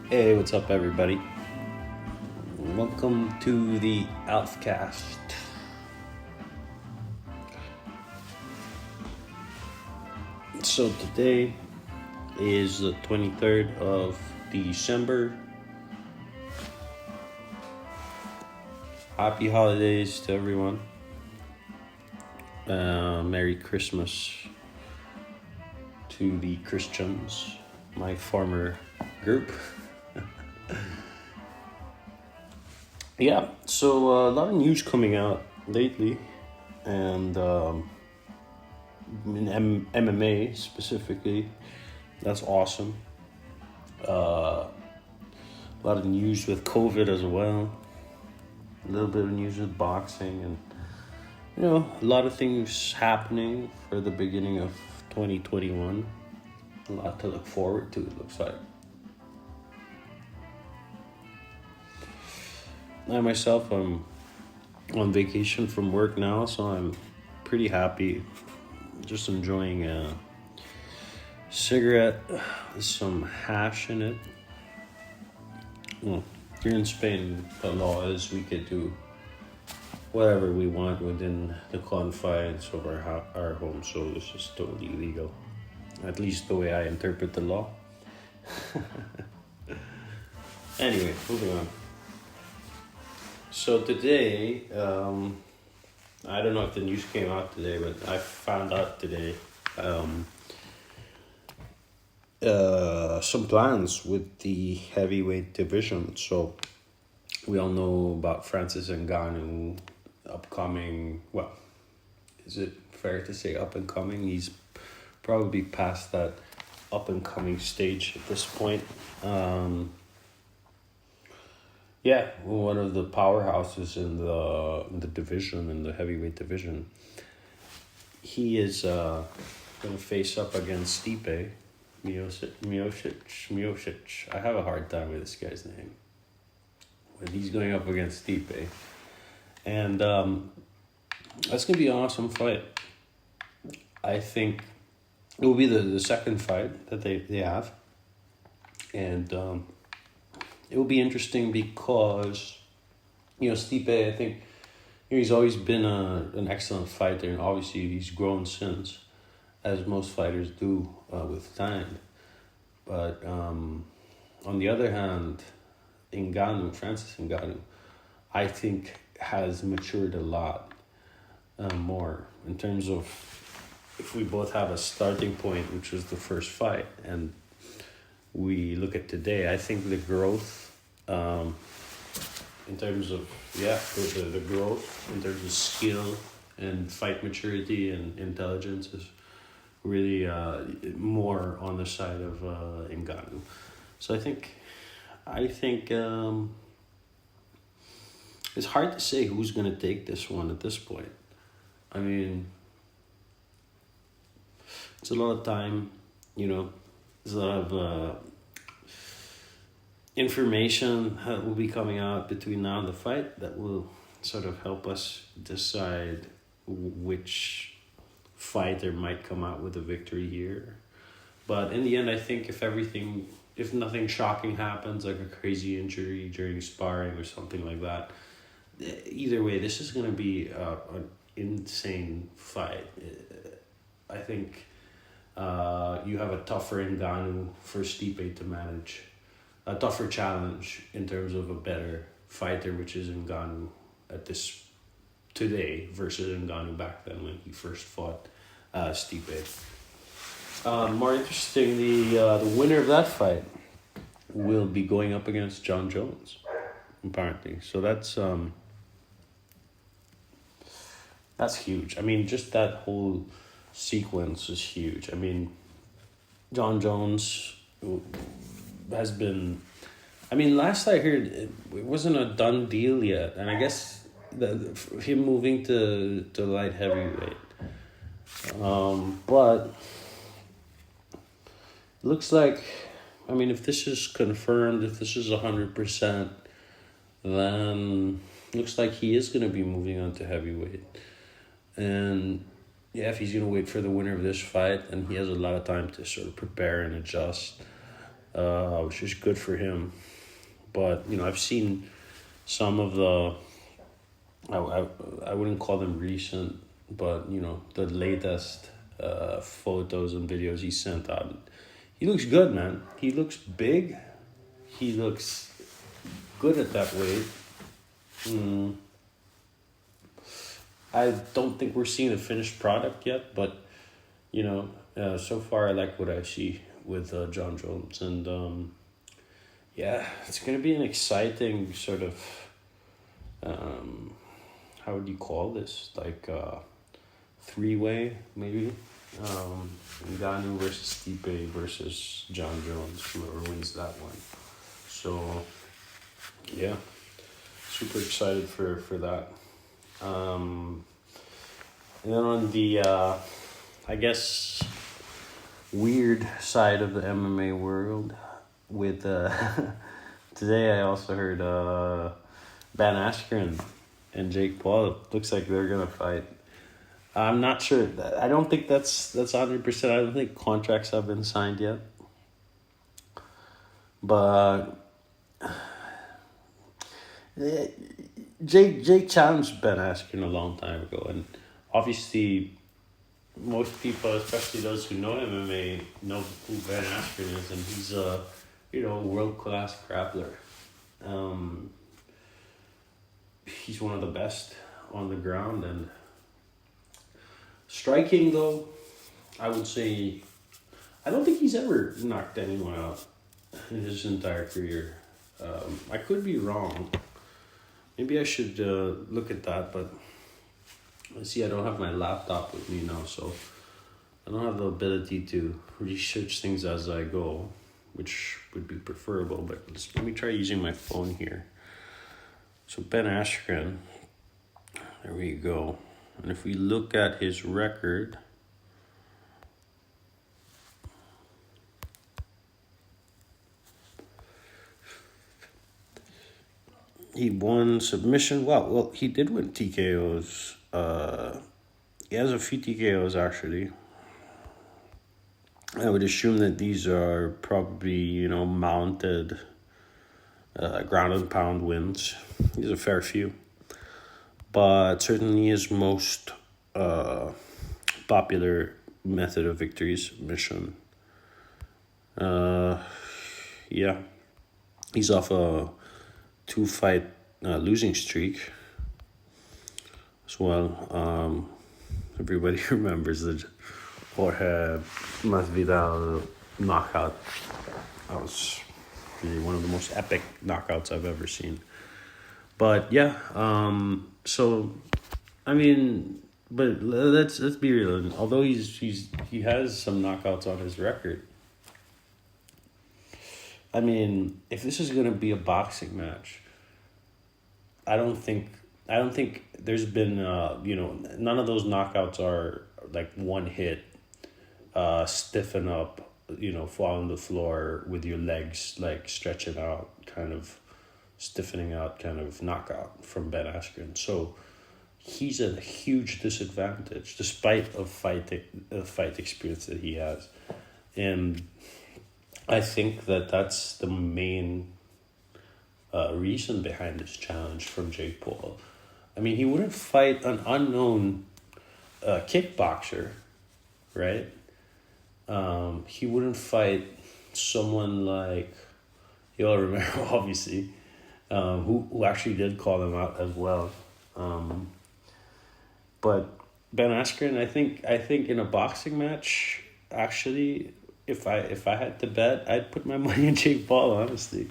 Hey, what's up, everybody? Welcome to the ALFCAST. So today is the 23rd of December. Happy holidays to everyone. Merry Christmas to the Christians, my former group. Yeah, so a lot of news coming out lately, and in MMA specifically, that's awesome. A lot of news with COVID as well, a little bit of news with boxing, and a lot of things happening for the beginning of 2021. A lot to look forward to, it looks like. I myself, I'm on vacation from work now, so I'm pretty happy. Just enjoying a cigarette with some hash in it. Well, here in Spain, the law is we could do whatever we want within the confines of our home, so this is totally legal. At least the way I interpret the law. Anyway, moving on. So today, I don't know if the news came out today, but I found out today some plans with the heavyweight division. So we all know about Francis Ngannou upcoming. Well, is it fair to say up and coming? He's probably past that up and coming stage at this point. Yeah, one of the powerhouses in the division, in the heavyweight division. He is going to face up against Stipe Miocic. I have a hard time with this guy's name. But he's going up against Stipe. And that's going to be an awesome fight. I think it will be the second fight that they have. And it will be interesting because, Stipe, I think, he's always been an excellent fighter, and obviously he's grown since, as most fighters do with time. But on the other hand, Francis Ngannou, I think has matured a lot more in terms of, if we both have a starting point, which was the first fight, and we look at today, I think the growth, in terms of, the growth, in terms of skill and fight maturity and intelligence is really more on the side of Ngannou. So I think it's hard to say who's going to take this one at this point. I mean, it's a lot of time, there's a lot of information that will be coming out between now and the fight that will sort of help us decide which fighter might come out with a victory here. But in the end, I think if nothing shocking happens, like a crazy injury during sparring or something like that, either way, this is going to be an insane fight. I think you have a tougher Ngannou for Stipe to manage. A tougher challenge in terms of a better fighter, which is Ngannou at this today versus Ngannou back then when he first fought Stipe. More interesting, the winner of that fight will be going up against John Jones, apparently. So that's huge. I mean, just that whole sequence is huge. I mean, John Jones has been, last I heard, it wasn't a done deal yet, and I guess him moving to light heavyweight. But looks like, if this is confirmed, if this is 100%, then looks like he is going to be moving on to heavyweight. And yeah, if he's going to wait for the winner of this fight, then he has a lot of time to sort of prepare and adjust. which is good for him. But, I've seen some of I wouldn't call them recent, but, the latest photos and videos he sent out. He looks good, man. He looks big. He looks good at that weight. I don't think we're seeing a finished product yet, but, so far I like what I see with John Jones. And, it's going to be an exciting sort of, how would you call this? Like three-way, maybe? Ngannou versus Stipe versus John Jones, whoever wins that one. So, yeah, super excited for that. And then on the, I guess, weird side of the MMA world, with today I also heard Ben Askren and Jake Paul. It looks like they're gonna fight. I'm not sure. I don't think that's 100%. I don't think contracts have been signed yet. But Jake challenged Ben Askren a long time ago, and obviously most people, especially those who know MMA, know who Ben Askren is, and he's a world-class grappler. He's one of the best on the ground, and striking, though, I would say, I don't think he's ever knocked anyone out in his entire career. I could be wrong. Maybe I should look at that, but see, I don't have my laptop with me now, so I don't have the ability to research things as I go, which would be preferable, but let me try using my phone here. So Ben Askren, there we go. And if we look at his record, he won submission. Well, he did win TKOs. He has a few TKOs, actually. I would assume that these are probably, mounted ground and pound wins. He's a fair few. But certainly his most popular method of victory is submission. He's off a 2-fight losing streak as well. Everybody remembers the Jorge Masvidal knockout. That was really one of the most epic knockouts I've ever seen. But so I mean, but let's be real. Although he has some knockouts on his record, I mean, if this is gonna be a boxing match, I don't think there's been none of those knockouts are like one hit, stiffen up, fall on the floor with your legs like stretching out, kind of stiffening out kind of knockout from Ben Askren. So he's at a huge disadvantage despite the fight experience that he has. And I think that's the main reason behind this challenge from Jake Paul. I mean, he wouldn't fight an unknown kickboxer, right? He wouldn't fight someone like, you'll remember, obviously, who actually did call him out as well. But Ben Askren, I think in a boxing match, actually, if I had to bet, I'd put my money on Jake Paul, honestly.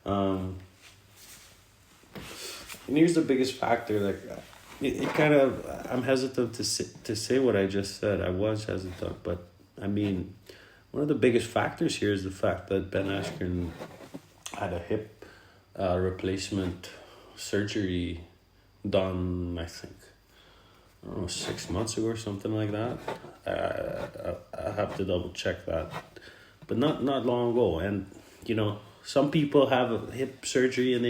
And here's the biggest factor. Like, it kind of, I'm hesitant to say what I just said. I was hesitant, but I mean, one of the biggest factors here is the fact that Ben Askren had a hip replacement surgery done, I think, 6 months ago or something like that. I have to double check that, but not long ago. And some people have a hip surgery and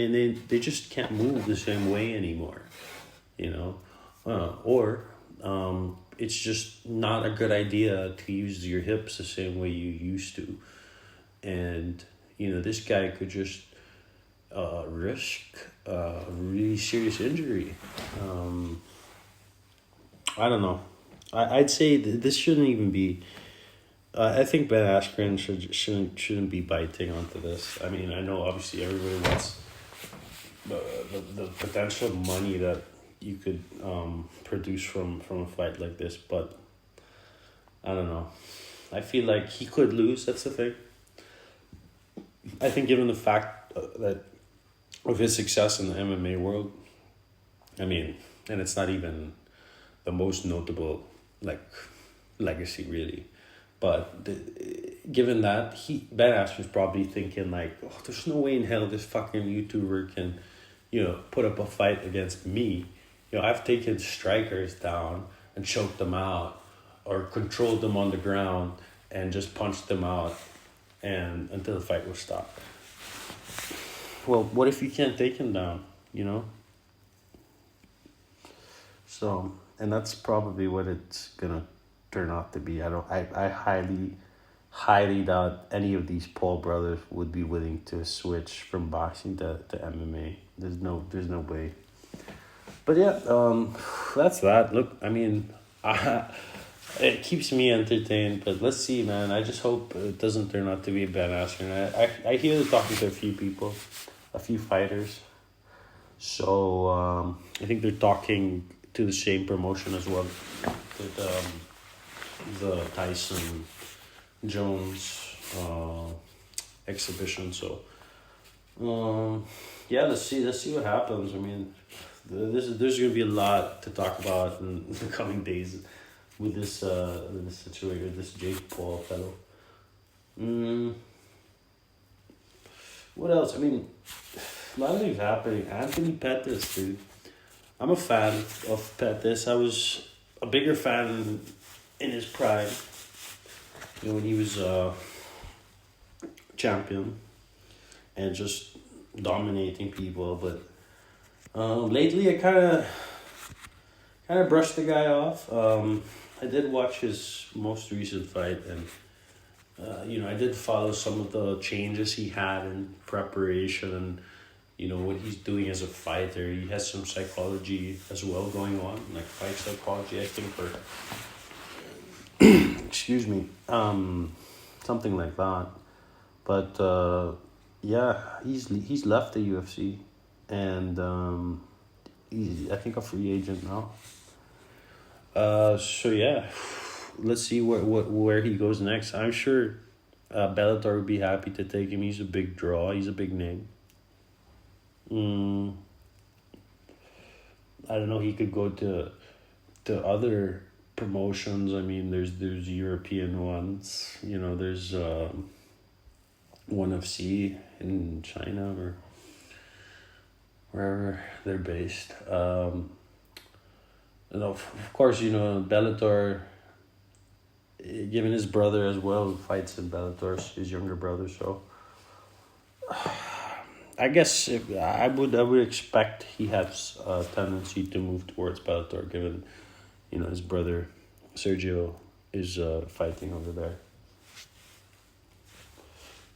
they just can't move the same way anymore, or it's just not a good idea to use your hips the same way you used to. And this guy could just risk a really serious injury. I don't know. I'd say this shouldn't even be. I think Ben Askren shouldn't be biting onto this. I mean, I know obviously everybody wants the potential money that you could produce from a fight like this, but I don't know. I feel like he could lose. That's the thing. I think given the fact that of his success in the MMA world, I mean, and it's not even the most notable legacy really, but given that Ben Askren's probably thinking like, oh, there's no way in hell this fucking YouTuber can, put up a fight against me. I've taken strikers down and choked them out, or controlled them on the ground and just punched them out, and until the fight was stopped. Well, what if you can't take him down? So, and that's probably what it's gonna turn out to be. I highly doubt any of these Paul brothers would be willing to switch from boxing to MMA. There's no way. But yeah, that's that. Look, I mean, it keeps me entertained. But let's see, man. I just hope it doesn't turn out to be Ben Askren. I hear they're talking to a few people, a few fighters. So I think they're talking to the same promotion as well, with the Tyson Jones exhibition. So yeah, let's see what happens. I mean, there's gonna be a lot to talk about in the coming days with this situation, this Jake Paul fellow. What else? I mean, a lot of things happening. Anthony Pettis, dude. I'm a fan of Pettis. I was a bigger fan in his prime. When he was champion and just dominating people. But lately, I kind of brushed the guy off. I did watch his most recent fight, and I did follow some of the changes he had in preparation and what he's doing as a fighter. He has some psychology as well going on, like fight psychology, I think, or excuse me, something like that. But yeah, he's left the UFC, and he's, I think, a free agent now. So yeah, let's see where he goes next. I'm sure Bellator would be happy to take him. He's a big draw. He's a big name. I don't know. He could go to other promotions. I mean, there's European ones. There's UFC in China or wherever they're based. Of course, Bellator, given his brother as well, who fights in Bellator, his younger brother, so I guess I would expect he has a tendency to move towards Bellator, given his brother Sergio is fighting over there.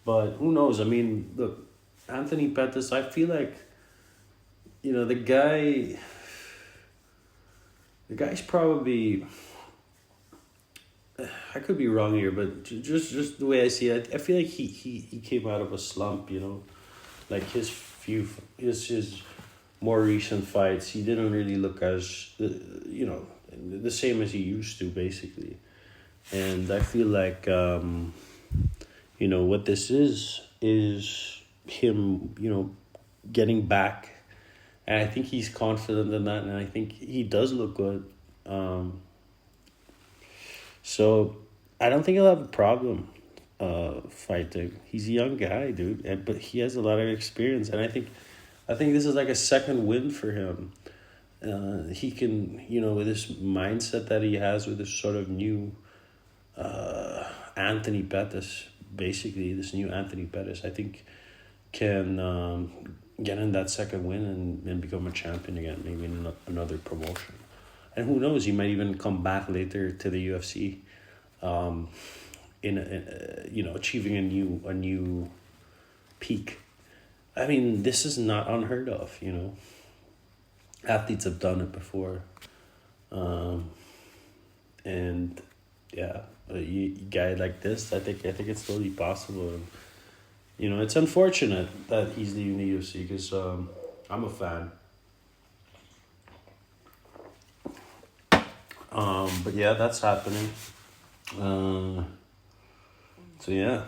But who knows? I mean, look, Anthony Pettis, I feel like the guy's probably, I could be wrong here, but just the way I see it, I feel like he came out of a slump, like his more recent fights, he didn't really look as, the same as he used to, basically. And I feel like, what this is him, getting back. And I think he's confident in that, and I think he does look good. So I don't think he'll have a problem fighting. He's a young guy, dude, but he has a lot of experience, and I think this is like a second win for him. He can, with this mindset that he has, with this sort of new Anthony Pettis, basically this new Anthony Pettis, I think can get in that second win and become a champion again, maybe in another promotion. And who knows, he might even come back later to the UFC, achieving a new peak. I mean, this is not unheard of, you know. Athletes have done it before. And yeah, a guy like this, I think it's totally possible. And, you know, it's unfortunate that he's leaving the UFC because I'm a fan. But yeah, that's happening. So yeah,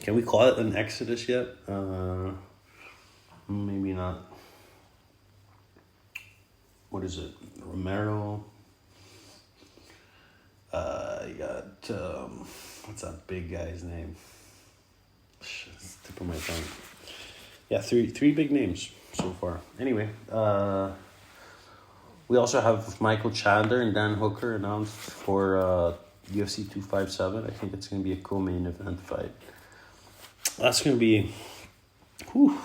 can we call it an exodus yet? Maybe not. What is it? Romero. You got what's that big guy's name? Shit, it's the tip of my tongue. Yeah, three big names so far. Anyway, we also have Michael Chandler and Dan Hooker announced for UFC 257. I think it's going to be a cool main event fight. That's going to be, whew,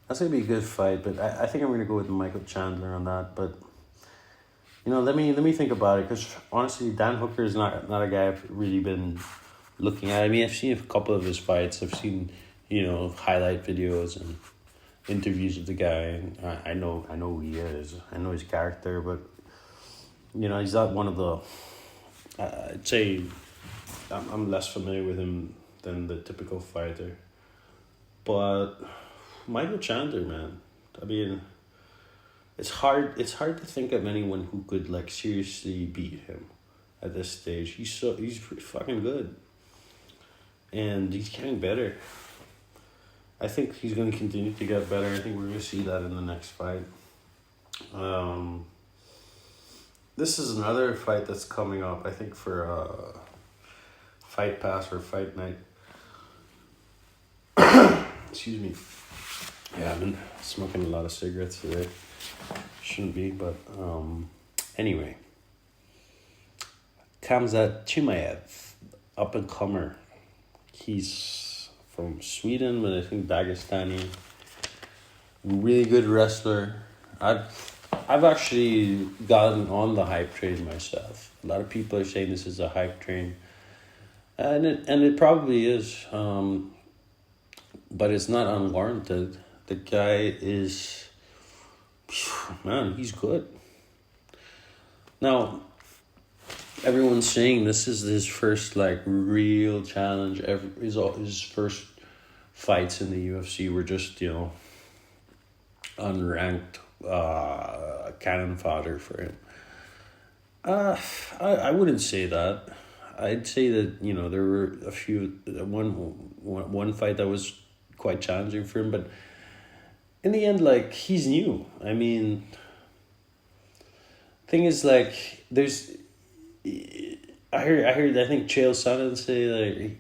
that's going to be a good fight. But I think I'm going to go with Michael Chandler on that. But you know, let me think about it, because honestly, Dan Hooker is not a guy I've really been looking at. I mean, I've seen a couple of his fights. I've seen, you know, highlight videos and interviews with the guy. I know who he is. I know his character, but you know, he's not one of the. I'd say I'm less familiar with him than the typical fighter. But Michael Chandler, man, I mean, it's hard to think of anyone who could like seriously beat him at this stage. He's pretty fucking good. And he's getting better. I think he's going to continue to get better. I think we're going to see that in the next fight. This is another fight that's coming up, I think, for Fight Pass or Fight Night. Excuse me. Yeah, I've been smoking a lot of cigarettes today. Shouldn't be, but anyway. Khamzat Chimaev, up-and-comer. He's from Sweden, but I think Dagestani. Really good wrestler. I've actually gotten on the hype train myself. A lot of people are saying this is a hype train, and it probably is. But it's not unwarranted. The guy is, man, he's good. Now, everyone's saying this is his first like real challenge. His first fights in the UFC were just, you know, unranked cannon fodder for him. I wouldn't say that. I'd say that, you know, there were a few one fight that was quite challenging for him, but in the end, like, he's new. I mean, thing is, like, there's. I think Chael Sonnen say like,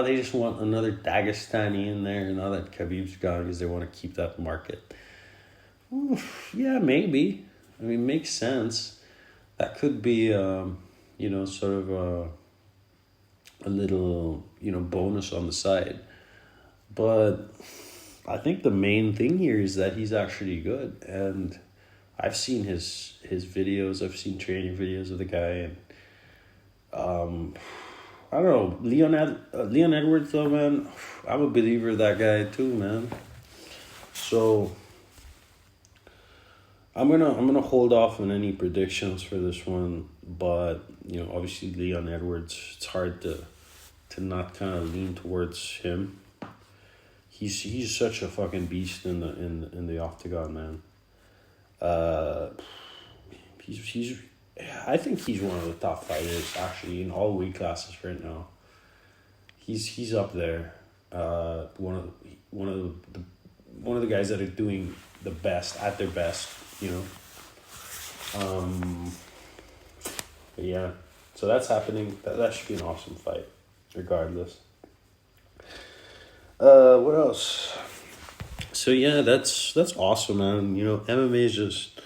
they just want another Dagestani in there now that Khabib's gone because they want to keep that market. Oof, yeah, maybe. I mean, makes sense. That could be, you know, sort of a little, you know, bonus on the side. But I think the main thing here is that he's actually good. And I've seen his videos. I've seen training videos of the guy. And I don't know. Leon Edwards, though, man, I'm a believer of that guy too, man. So I'm gonna hold off on any predictions for this one, but you know, obviously Leon Edwards, it's hard to not kind of lean towards him. He's such a fucking beast in the octagon, man. I think he's one of the top fighters actually in all weight classes right now. He's up there. One of the guys that are doing the best at their best, you know. But yeah, so that's happening. That should be an awesome fight, regardless. What else? So yeah, that's awesome, man. You know, MMA is just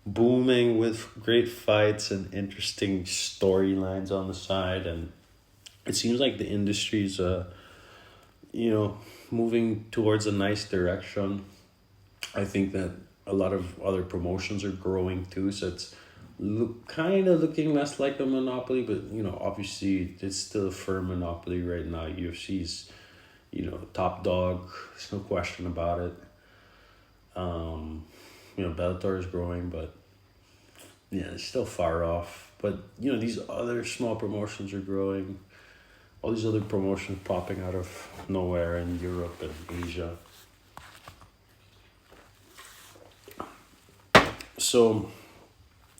booming with great fights and interesting storylines on the side, and it seems like the industry's you know, moving towards a nice direction. I think that a lot of other promotions are growing too, so it's kind of looking less like a monopoly, but you know, obviously it's still a firm monopoly right now. UFC's, top dog. There's no question about it. Bellator is growing, but yeah, it's still far off. But these other small promotions are growing. All these other promotions popping out of nowhere in Europe and Asia. So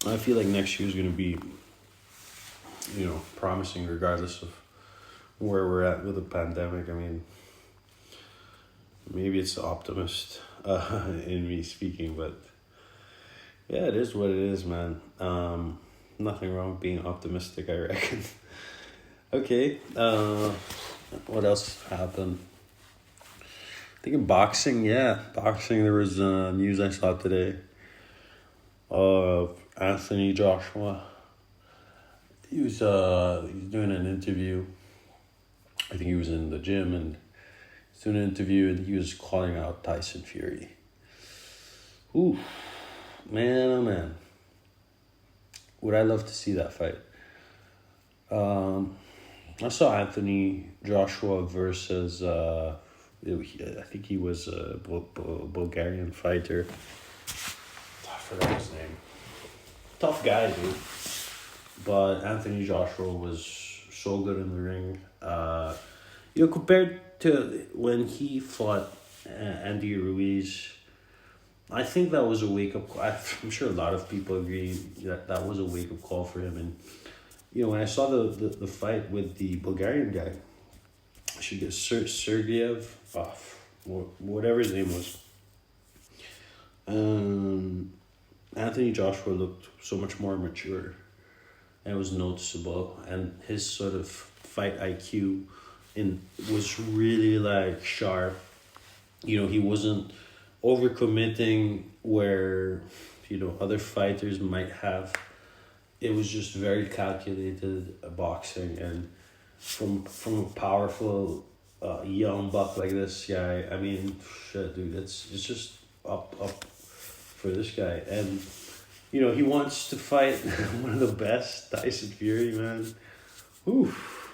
I feel like next year is going to be, promising regardless of where we're at with the pandemic. I mean, maybe it's the optimist in me speaking, but yeah, it is what it is, man. Nothing wrong with being optimistic, I reckon. Okay, what else happened? I think in boxing, there was news I saw today of Anthony Joshua. He was doing an interview. I think he was in the gym and he's doing an interview and he was calling out Tyson Fury. Ooh, man, oh man. Would I love to see that fight? I saw Anthony Joshua versus, I think he was a Bulgarian fighter. I forgot his name. Tough guy, dude. But Anthony Joshua was so good in the ring. Compared to when he fought Andy Ruiz, I think that was a wake-up call. I'm sure a lot of people agree that was a wake-up call for him. And, when I saw the fight with the Bulgarian guy, I should get Sergeyev, whatever his name was. Anthony Joshua looked so much more mature. And it was noticeable. And his sort of fight IQ was really sharp. He wasn't overcommitting where, other fighters might have. It was just very calculated boxing, and from a powerful young buck like this guy, I mean, shit, dude, it's just up for this guy. And he wants to fight one of the best, Tyson Fury, man. Oof.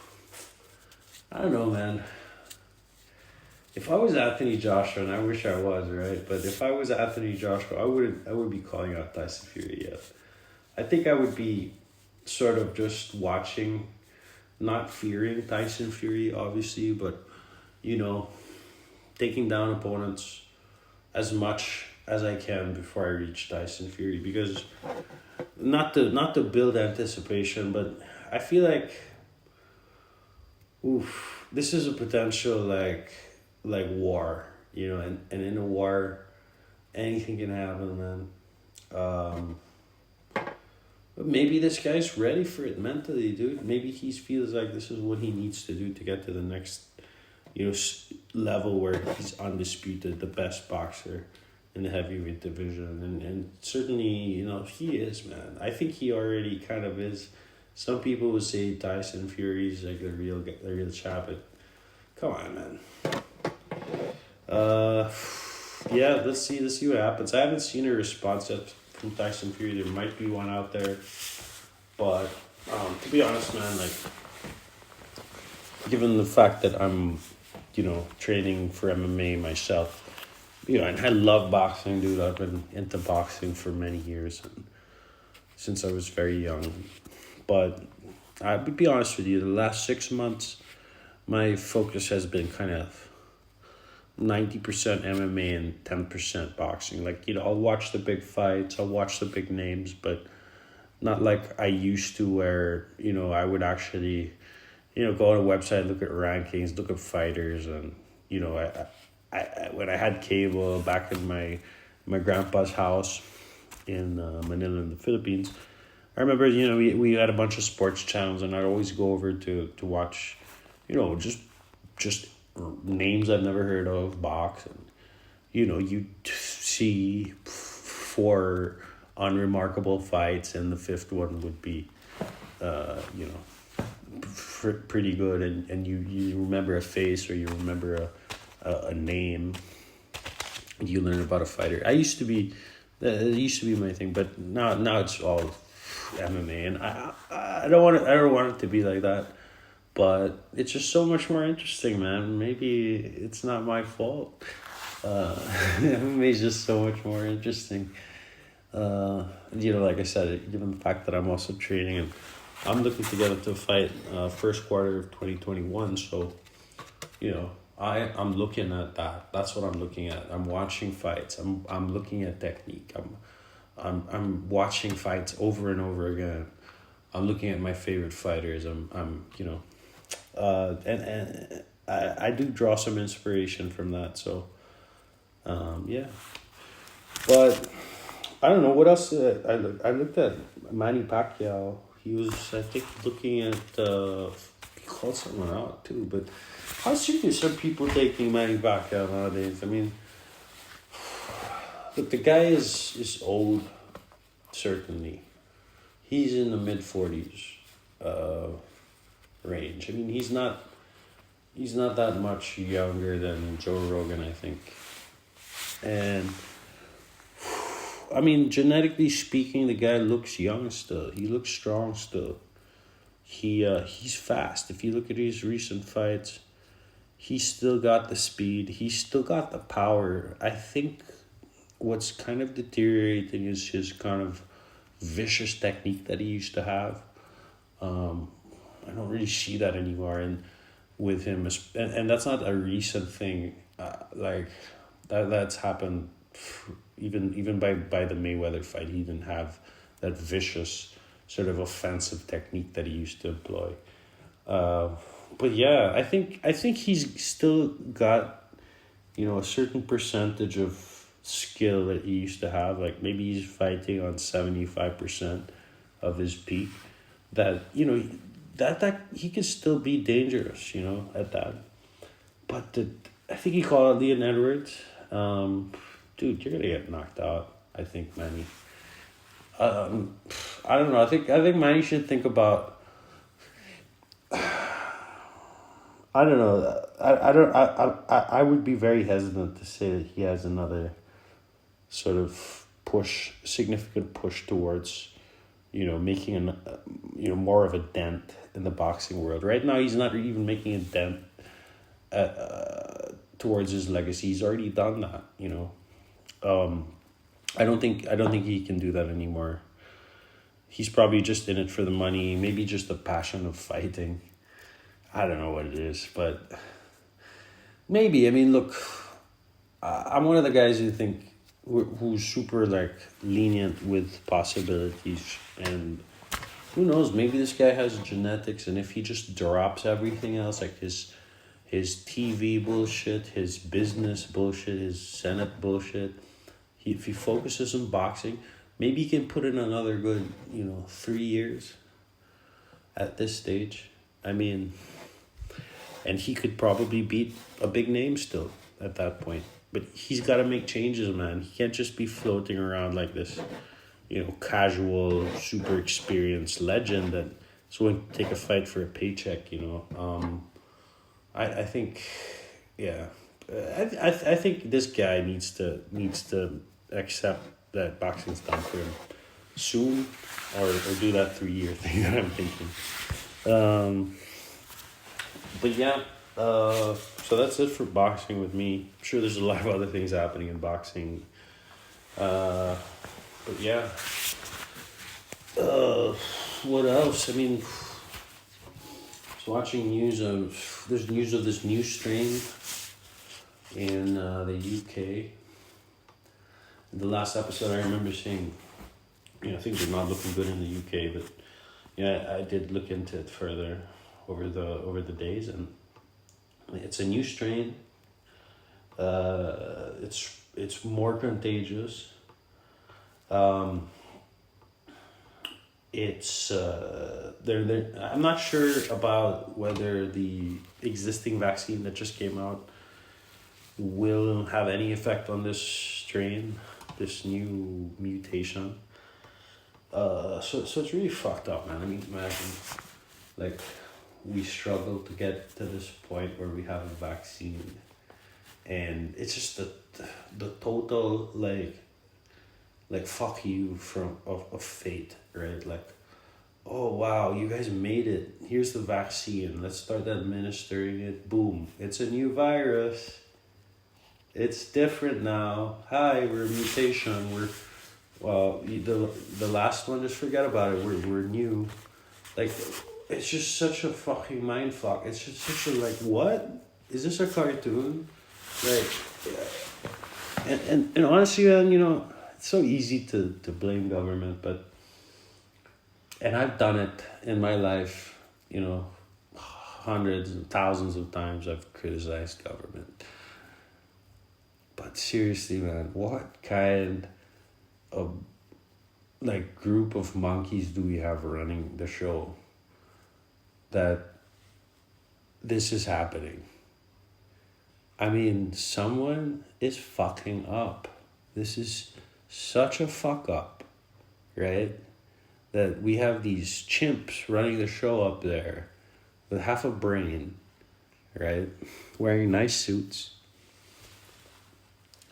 I don't know, man. If I was Anthony Joshua, and I wish I was, right? But if I was Anthony Joshua, I would be calling out Tyson Fury yet. I think I would be sort of just watching, not fearing Tyson Fury, obviously, but, taking down opponents as much as I can before I reach Tyson Fury, because not to build anticipation, but I feel like, this is a potential like war, and in a war, anything can happen, man. But maybe this guy's ready for it mentally, dude. Maybe he feels like this is what he needs to do to get to the next, level where he's undisputed, the best boxer in the heavyweight division. And certainly, he is, man. I think he already kind of is. Some people would say Tyson Fury's like the real champ, but come on, man. Let's see what happens. I haven't seen a response yet from Tyson Fury. There might be one out there, but to be honest, man, given the fact that I'm, training for MMA myself, and I love boxing, dude. I've been into boxing for many years, since I was very young. But I would be honest with you, the last 6 months, my focus has been kind of 90% MMA and 10% boxing. I'll watch the big fights, I'll watch the big names, but not like I used to where, I would actually, go on a website, look at rankings, look at fighters. And, I when I had cable back in my grandpa's house in Manila in the Philippines, I remember, we had a bunch of sports channels, and I'd always go over to watch, just names I've never heard of, box. And, you see 4 unremarkable fights, and the 5th one would be, pretty good. And you remember a face, or you remember a name, you learn about a fighter. It used to be my thing, but now it's all MMA, and I don't want it to be like that. But it's just so much more interesting, man. Maybe it's not my fault. MMA is just so much more interesting. Like I said, given the fact that I'm also training and I'm looking to get into a fight first quarter of 2021. So, I'm looking at that. That's what I'm looking at. I'm watching fights. I'm looking at technique. I'm watching fights over and over again. I'm looking at my favorite fighters. And I do draw some inspiration from that. So, yeah. But I don't know what else. I looked at Manny Pacquiao. He was, I think, looking at. He called someone out too. But how serious are people taking Manny Pacquiao nowadays? I mean, look, the guy is old. Certainly, he's in the mid-40s range. I mean, he's not that much younger than Joe Rogan, I think. And I mean, genetically speaking, the guy looks young still. He looks strong still. He's fast. If you look at his recent fights, he's still got the speed. He's still got the power. I think what's kind of deteriorating is his kind of vicious technique that he used to have. I don't really see that anymore, and with him, and that's not a recent thing. That's happened even by the Mayweather fight. He didn't have that vicious sort of offensive technique that he used to employ. But yeah, I think he's still got, a certain percentage of skill that he used to have. Like maybe he's fighting on 75% of his peak. That that he can still be dangerous. At that. But I think he called it Leon Edwards. Dude, you're gonna get knocked out. I think Manny. I don't know. I think Manny should think about. I don't know. I would be very hesitant to say that he has another sort of significant push towards, making more of a dent in the boxing world. Right now, he's not even making a dent towards his legacy. He's already done that. I don't think he can do that anymore. He's probably just in it for the money, maybe just the passion of fighting. I don't know what it is, but maybe. I mean, look, I'm one of the guys who's super lenient with possibilities, and who knows, maybe this guy has genetics, and if he just drops everything else, like his TV bullshit, his business bullshit, his Senate bullshit, if he focuses on boxing, maybe he can put in another good 3 years at this stage. I mean, and he could probably beat a big name still at that point. But he's got to make changes, man. He can't just be floating around like this, casual, super experienced legend that's going to take a fight for a paycheck, I think, yeah. I think this guy needs to accept that boxing's done for him soon, or do that 3-year thing that I'm thinking. But yeah, so that's it for boxing with me. I'm sure there's a lot of other things happening in boxing. But yeah. What else? I mean, just watching news there's news of this new strain in the UK. In the last episode, I remember saying, things are not looking good in the UK, but yeah, I did look into it further over the days, and it's a new strain. It's more contagious. It's I'm not sure about whether the existing vaccine that just came out will have any effect on this strain, this new mutation. So it's really fucked up, man. I mean, imagine, we struggle to get to this point where we have a vaccine, and it's just the total fuck you of fate, right? oh wow, you guys made it. Here's the vaccine. Let's start administering it. Boom. It's a new virus. It's different now. Hi, we're a mutation. The last one, just forget about it. We're new. Like, it's just such a fucking mind fuck. It's just such a, like, what? Is this a cartoon? Like, and honestly, man, you know, it's so easy to blame government, but, and I've done it in my life, you know, hundreds and thousands of times I've criticized government. But seriously, man, what kind of, like, group of monkeys do we have running the show that this is happening? I mean, someone is fucking up. This is such a fuck up, right? That we have these chimps running the show up there with half a brain, right? Wearing nice suits.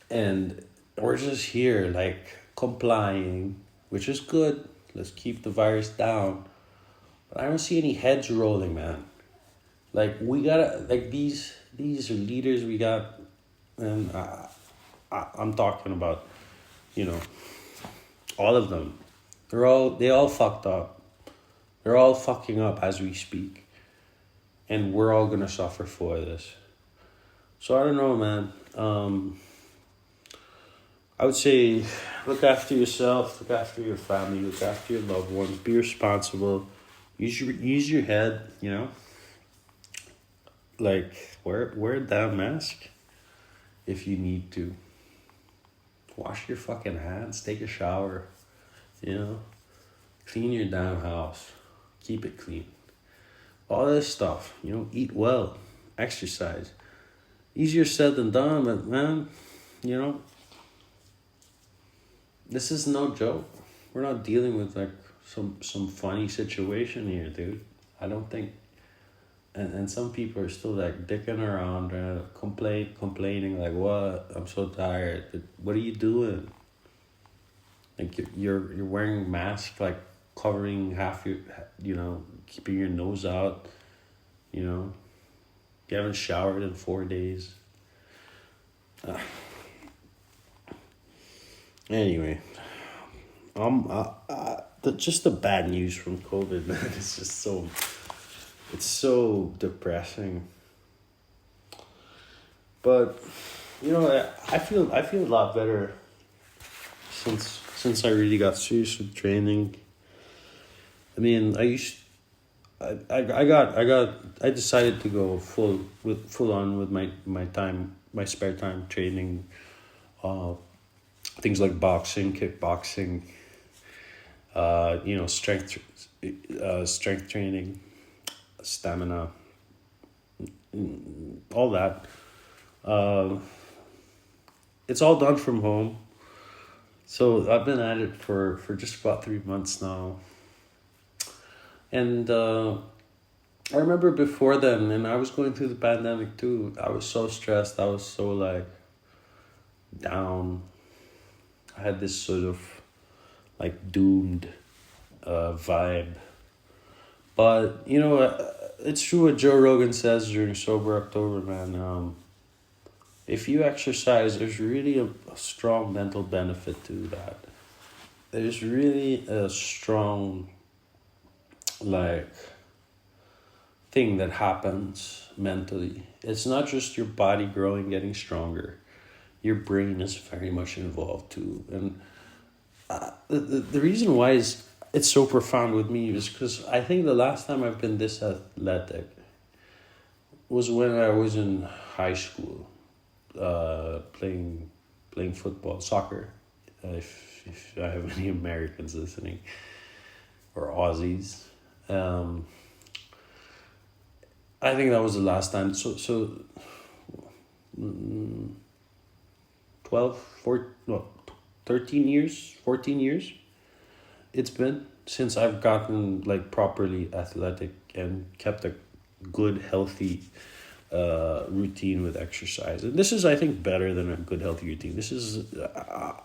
And we're just here, like, complying, which is good. Let's keep the virus down. But I don't see any heads rolling, man. Like, we gotta, like, these are leaders we got, and I'm talking about, you know, all of them. They all fucked up. They're all fucking up as we speak. And we're all gonna suffer for this. So I don't know, man. I would say look after yourself, look after your family, look after your loved ones, be responsible, use your head, you know? Like, wear a damn mask if you need to. Wash your fucking hands, take a shower, you know? Clean your damn house. Keep it clean. All this stuff, you know, eat well, exercise. Easier said than done, but man, you know, this is no joke. We're not dealing with, like, some funny situation here, dude. I don't think. And some people are still, like, dicking around, complaining, like, what? I'm so tired. What are you doing? Like, you're wearing a mask, like, covering half your, you know, keeping your nose out, you know. You haven't showered in 4 days. Anyway, just the bad news from COVID, man. It's just it's so depressing. But, you know, I feel a lot better since I really got serious with training. I mean, I decided to go full on with my spare time training, things like boxing, kickboxing, you know, strength training, stamina, all that. It's all done from home. So I've been at it for just about 3 months now. And I remember before then, and I was going through the pandemic too, I was so stressed. I was so, like, down. I had this sort of, like, doomed vibe. But, you know, it's true what Joe Rogan says during Sober October, man. If you exercise, there's really a strong mental benefit to that. There's really a strong, like, thing that happens mentally. It's not just your body growing, getting stronger. Your brain is very much involved too. And the reason why it's so profound with me is because I think the last time I've been this athletic was when I was in high school, playing football, soccer. If I have any Americans listening, or Aussies, I think that was the last time. So 13 years, 14 years it's been since I've gotten, like, properly athletic and kept a good, healthy routine with exercise. And this is, I think, better than a good, healthy routine. This is,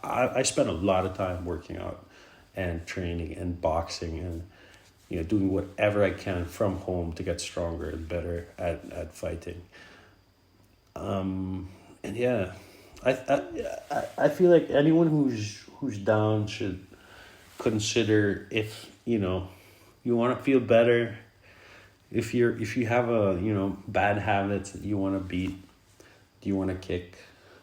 I spent a lot of time working out and training and boxing, and doing whatever I can from home to get stronger and better at fighting. And yeah, I feel like anyone who's down should consider if you want to feel better. If you have a bad habits that you want to beat, you want to kick.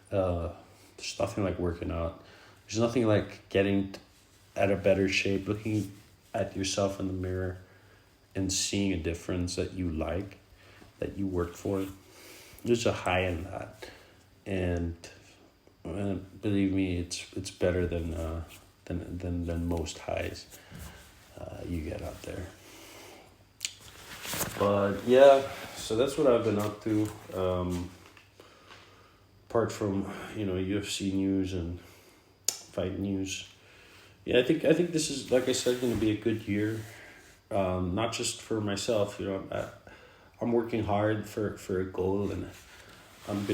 There's nothing like working out. There's nothing like getting at a better shape, looking at yourself in the mirror, and seeing a difference that you like, that you worked for. There's a high in that, and believe me, it's better than most highs you get out there. But yeah, so that's what I've been up to. Apart from UFC news and fight news, yeah, I think this is, like I said, going to be a good year. Not just for myself, I'm working hard for a goal, and I'm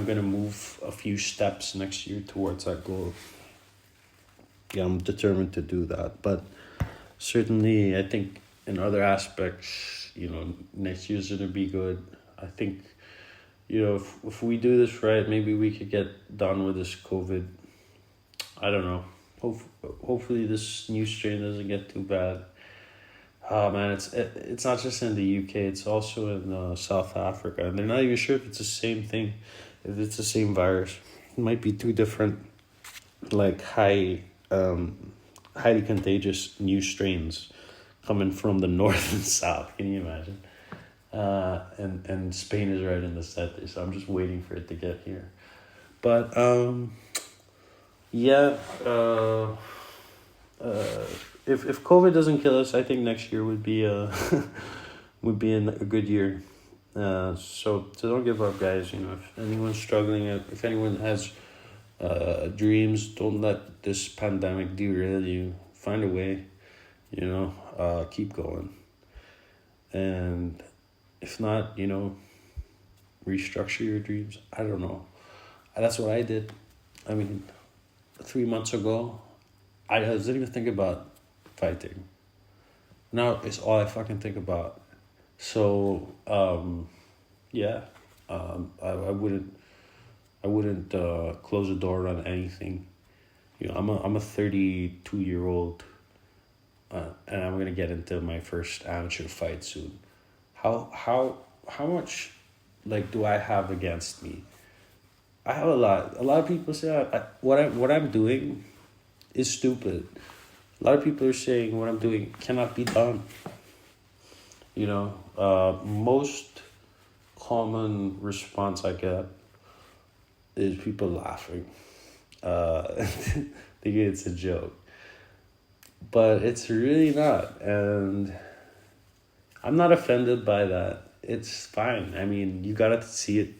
gonna move a few steps next year towards that goal. Yeah, I'm determined to do that. But certainly, I think in other aspects, next year's gonna be good. I think, if we do this right, maybe we could get done with this COVID. I don't know. Hopefully this new strain doesn't get too bad. Oh man, it's not just in the UK, it's also in South Africa, and they're not even sure if it's the same thing, if it's the same virus. It might be two different, like highly contagious new strains coming from the north and south. Can you imagine? And Spain is right in the center, so I'm just waiting for it to get here. But yeah. If COVID doesn't kill us, I think next year would be a good year. So don't give up, guys. If anyone's struggling, if anyone has dreams, don't let this pandemic derail you. Find a way, keep going. And if not, restructure your dreams. I don't know. That's what I did. I mean, 3 months ago, I didn't even think about fighting. Now it's all I fucking think about. So, yeah, I wouldn't close the door on anything. I'm a 32-year-old, and I'm gonna get into my first amateur fight soon. How much do I have against me? I have a lot. A lot of people say what I'm doing is stupid. A lot of people are saying what I'm doing cannot be done. Most common response I get is people laughing. Thinking it's a joke. But it's really not. And I'm not offended by that. It's fine. I mean, you gotta see it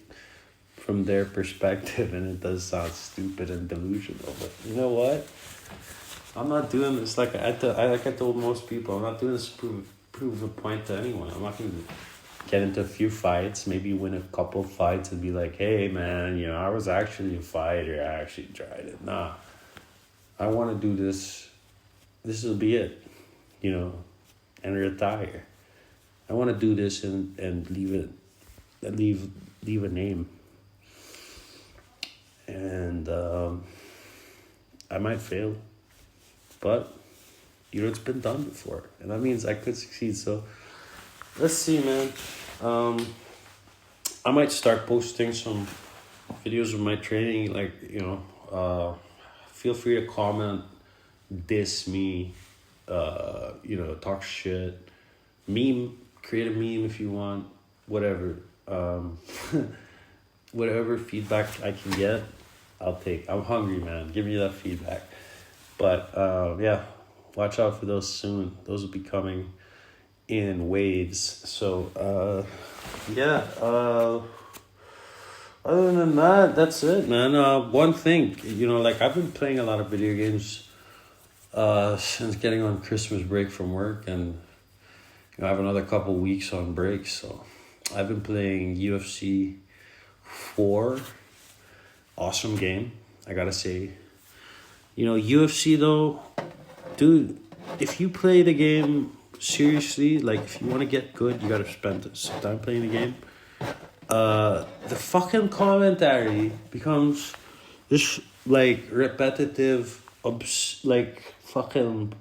from their perspective, and it does sound stupid and delusional. But you know what? I'm not doing this like I told most people. I'm not doing this to prove a point to anyone. I'm not going to get into a few fights, maybe win a couple fights and be like, hey man, I was actually a fighter. I actually tried it. Nah, I want to do this. This will be it, and retire. I want to do this and leave a name. And I might fail. But, it's been done before. And that means I could succeed. So, let's see, man. I might start posting some videos of my training. Feel free to comment, diss me, talk shit. Create a meme if you want. Whatever. Whatever feedback I can get, I'll take. I'm hungry, man. Give me that feedback. But, yeah, watch out for those soon. Those will be coming in waves. So, yeah. Other than that, that's it, man. One thing, I've been playing a lot of video games since getting on Christmas break from work. And, I have another couple weeks on break. So, I've been playing UFC 4. Awesome game, I gotta say. UFC though, dude, if you play the game seriously, like, if you want to get good, you gotta spend some time playing the game. The fucking commentary becomes this, like, repetitive, like, fucking,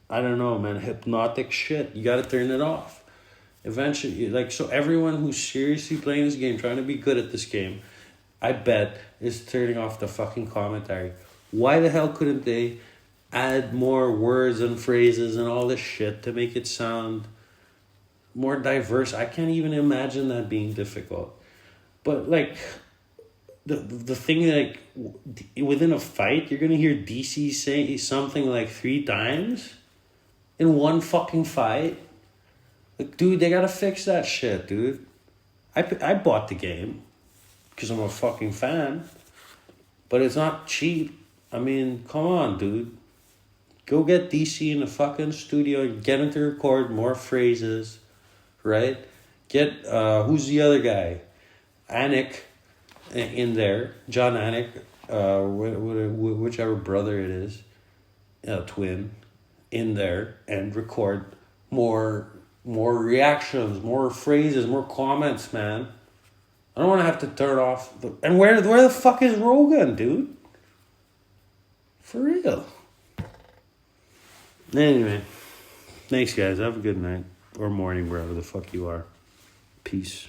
I don't know, man, hypnotic shit. You gotta turn it off. Eventually, like, so everyone who's seriously playing this game, trying to be good at this game, I bet, is turning off the fucking commentary. Why the hell couldn't they add more words and phrases and all this shit to make it sound more diverse? I can't even imagine that being difficult. But, like, the thing, like, within a fight, you're gonna hear DC say something like 3 times in one fucking fight. Like, dude, they gotta fix that shit, dude. I bought the game because I'm a fucking fan, but it's not cheap. I mean, come on, dude. Go get DC in the fucking studio, get him to record more phrases, right? Get, who's the other guy? Anik in there, John Anik, whichever brother it is, twin, in there, and record more reactions, more phrases, more comments, man. I don't want to have to turn off and where the fuck is Rogan, dude? For real. Anyway, thanks guys. Have a good night or morning wherever the fuck you are. Peace.